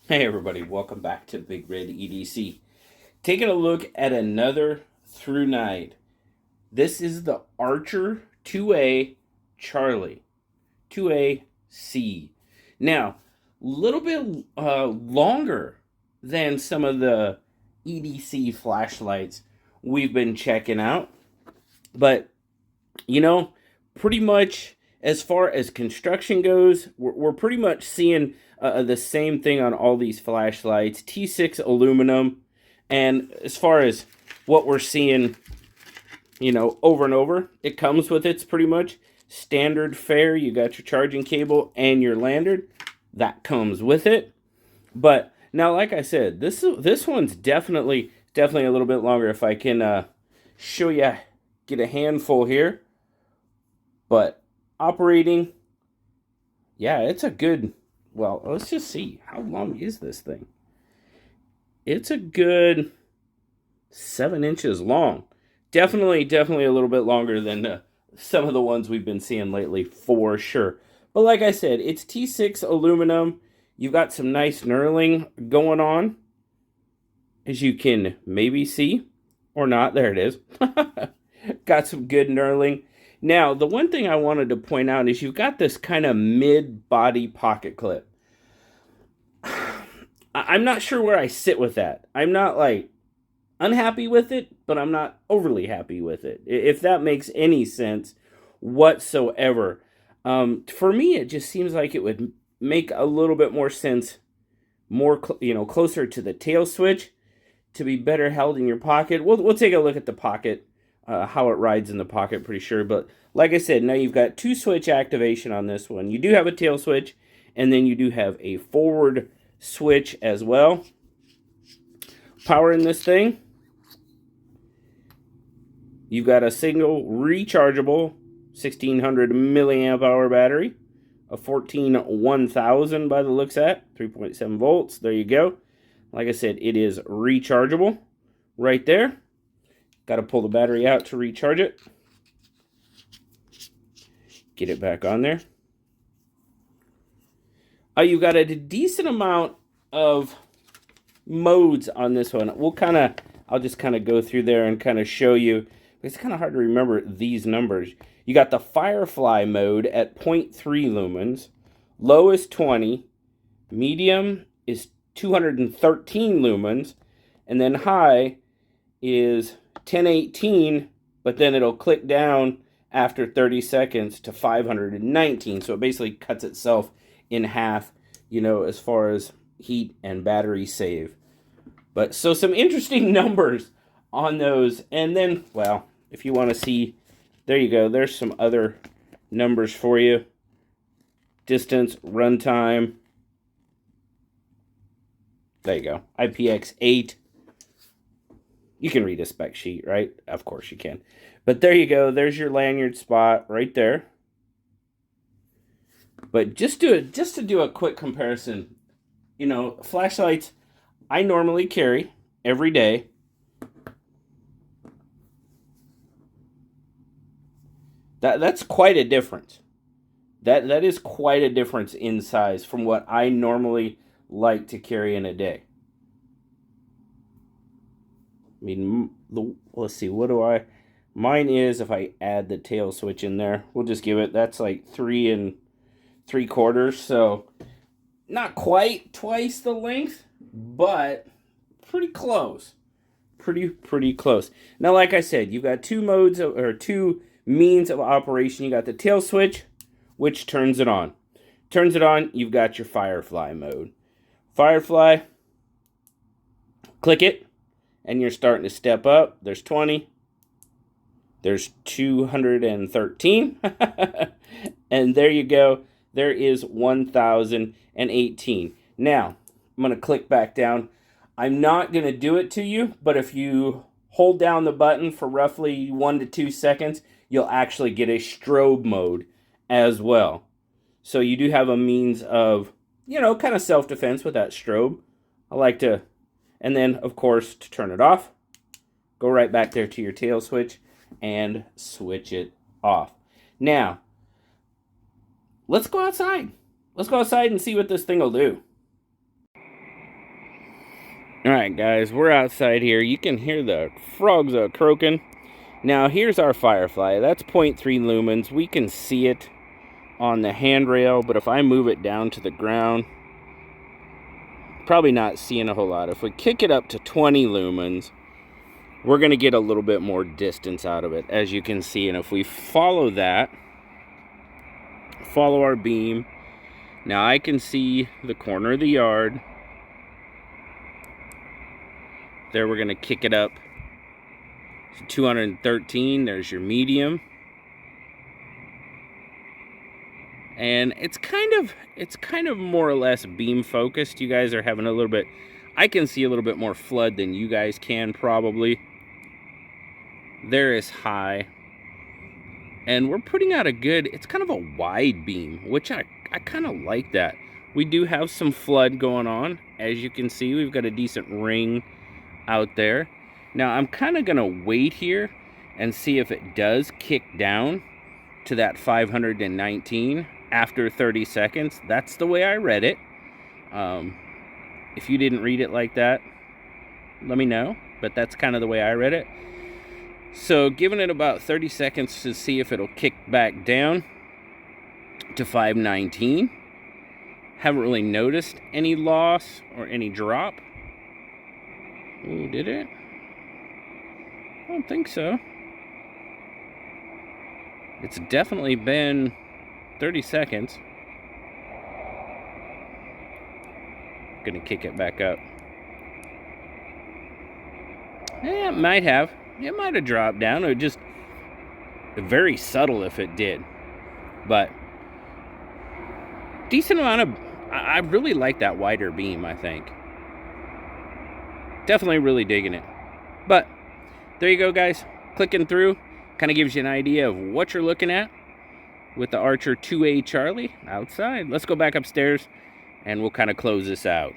Hey everybody, welcome back to BigRedEDC. Taking a look at another ThruNite. This is the Archer 2A Charlie, 2A C. Now, a little bit longer than some of the EDC flashlights we've been checking out, but pretty much as far as construction goes, we're pretty much seeing the same thing on all these flashlights. T6 aluminum, and as far as what we're seeing, over and over, it comes with its pretty much standard fare. You got your charging cable and your lanyard. That comes with it. But now, like I said, this one's definitely a little bit longer. If I can show you, get a handful here. But operating, yeah, it's a good, well, let's just see. How long is this thing? It's a good 7 inches long. Definitely a little bit longer than some of the ones we've been seeing lately, for sure. But like I said, it's T6 aluminum. You've got some nice knurling going on, as you can maybe see, or not. There it is. Got some good knurling. Now, the one thing I wanted to point out is you've got this kind of mid-body pocket clip. I'm not sure where I sit with that. I'm not, like, unhappy with it, but I'm not overly happy with it, if that makes any sense whatsoever. For me, it just seems like it would make a little bit more sense, more closer to the tail switch, to be better held in your pocket. We'll take a look at the pocket. How it rides in the pocket, pretty sure. But like I said, now you've got 2 switch activation on this one. You do have a tail switch, and then you do have a forward switch as well. Power in this thing. You've got a single rechargeable 1600 milliamp hour battery, a 1000 by the looks at, 3.7 volts. There you go. Like I said, it is rechargeable right there. Got to pull the battery out to recharge it. Get it back on there. You've got a decent amount of modes on this one. I'll just kind of go through there and kind of show you. It's kind of hard to remember these numbers. You got the Firefly mode at 0.3 lumens. Low is 20. Medium is 213 lumens. And then high is 1018, but then it'll click down after 30 seconds to 519. So it basically cuts itself in half, as far as heat and battery save. But so some interesting numbers on those. And then, well, if you want to see, there you go. There's some other numbers for you. Distance, runtime. There you go. IPX8. You can read a spec sheet, right? Of course you can. But there you go. There's your lanyard spot right there. But just to do a quick comparison, flashlights I normally carry every day. That's quite a difference. That is quite a difference in size from what I normally like to carry in a day. I mean, let's see, mine is, if I add the tail switch in there, we'll just give it, that's like 3 3/4, so not quite twice the length, but pretty close. Pretty close. Now, like I said, you've got 2 means of operation. You got the tail switch, which turns it on. You've got your Firefly mode. Firefly, click it, and you're starting to step up. There's 20. There's 213. And there you go. There is 1018. Now, I'm going to click back down. I'm not going to do it to you, but if you hold down the button for roughly 1 to 2 seconds, you'll actually get a strobe mode as well. So you do have a means of, kind of self-defense with that strobe. I like to, and then, of course, to turn it off, go right back there to your tail switch and switch it off. Now, let's go outside. Let's go outside and see what this thing will do. Alright guys, we're outside here. You can hear the frogs croaking. Now here's our firefly. That's 0.3 lumens. We can see it on the handrail, but if I move it down to the ground, probably not seeing a whole lot. If we kick it up to 20 lumens, we're going to get a little bit more distance out of it, as you can see. And if we follow that, follow our beam, now I can see the corner of the yard. There, we're going to kick it up to 213. There's your medium. And it's kind of more or less beam focused. You guys are having a little bit, I can see a little bit more flood than you guys can probably. There is high. And we're putting out a good, it's kind of a wide beam, which I kind of like that. We do have some flood going on. As you can see, we've got a decent ring out there. Now I'm kind of gonna wait here and see if it does kick down to that 519 after 30 seconds. That's the way I read it. If you didn't read it like that, let me know, but that's kind of the way I read it. So giving it about 30 seconds to see if it'll kick back down to 519. Haven't really noticed any loss or any drop. Ooh, did it? I don't think so. It's definitely been 30 seconds. Gonna kick it back up. Yeah, it might have. It might have dropped down. It would just very subtle if it did. But decent amount of, I really like that wider beam, I think. Definitely really digging it. But there you go, guys. Clicking through kind of gives you an idea of what you're looking at with the Archer 2A Charlie outside. Let's go back upstairs and we'll kind of close this out.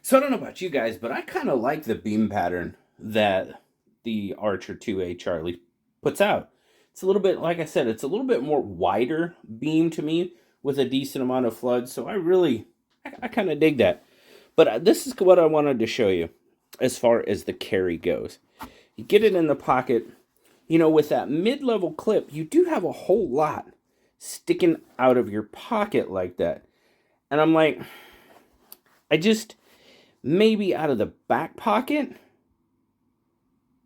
So I don't know about you guys, but I kind of like the beam pattern that the Archer 2A Charlie puts out. It's a little bit, like I said, it's a little bit more wider beam to me with a decent amount of flood. So I kind of dig that. But this is what I wanted to show you as far as the carry goes. You get it in the pocket. You know, with that mid-level clip, you do have a whole lot sticking out of your pocket like that. And I'm like, maybe out of the back pocket,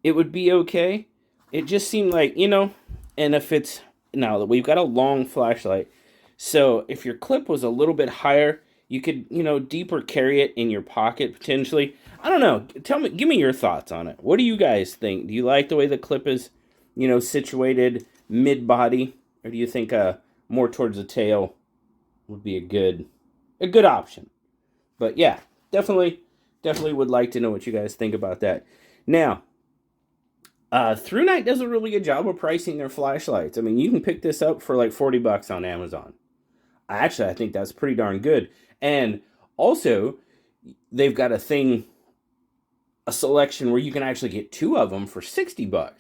it would be okay. It just seemed like, you know, and if it's, now that we've got a long flashlight, so if your clip was a little bit higher, you could, you know, deeper carry it in your pocket potentially. I don't know. Tell me, give me your thoughts on it. What do you guys think? Do you like the way the clip is, you know, situated mid-body? Or do you think more towards the tail would be a good option? But yeah, definitely would like to know what you guys think about that. Now, ThruNite does a really good job of pricing their flashlights. I mean, you can pick this up for like $40 on Amazon. I think that's pretty darn good. And also, they've got a selection where you can actually get two of them for $60.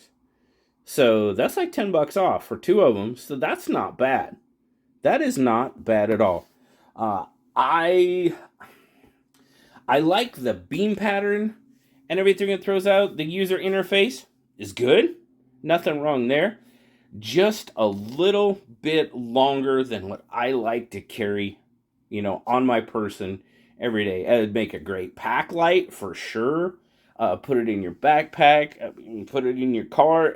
So that's like $10 off for two of them. So that's not bad. That is not bad at all. I like the beam pattern and everything it throws out. The user interface is good. Nothing wrong there. Just a little bit longer than what I like to carry, you know, on my person every day. It would make a great pack light for sure. Put it in your backpack. Put it in your car.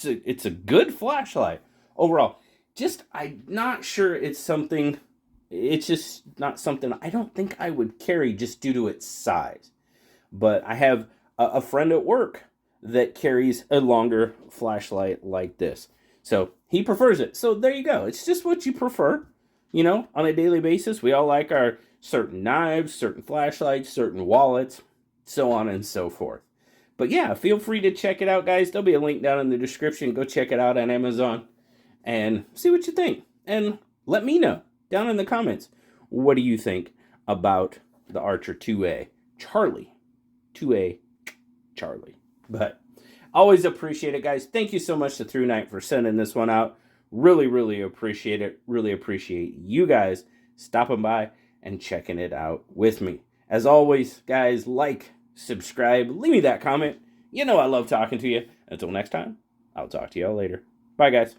It's a good flashlight overall. Just, I'm not sure it's something. It's just not something I don't think I would carry just due to its size. But I have a friend at work that carries a longer flashlight like this. So he prefers it. So there you go. It's just what you prefer, you know, on a daily basis. We all like our certain knives, certain flashlights, certain wallets, so on and so forth. But yeah, feel free to check it out, guys. There'll be a link down in the description. Go check it out on Amazon and see what you think. And let me know down in the comments. What do you think about the Archer 2A Charlie? 2A Charlie. But always appreciate it, guys. Thank you so much to ThruNite for sending this one out. Really appreciate it. Really appreciate you guys stopping by and checking it out with me. As always, guys, like, subscribe, leave me that comment. You know I love talking to you. Until next time, I'll talk to y'all later. Bye, guys.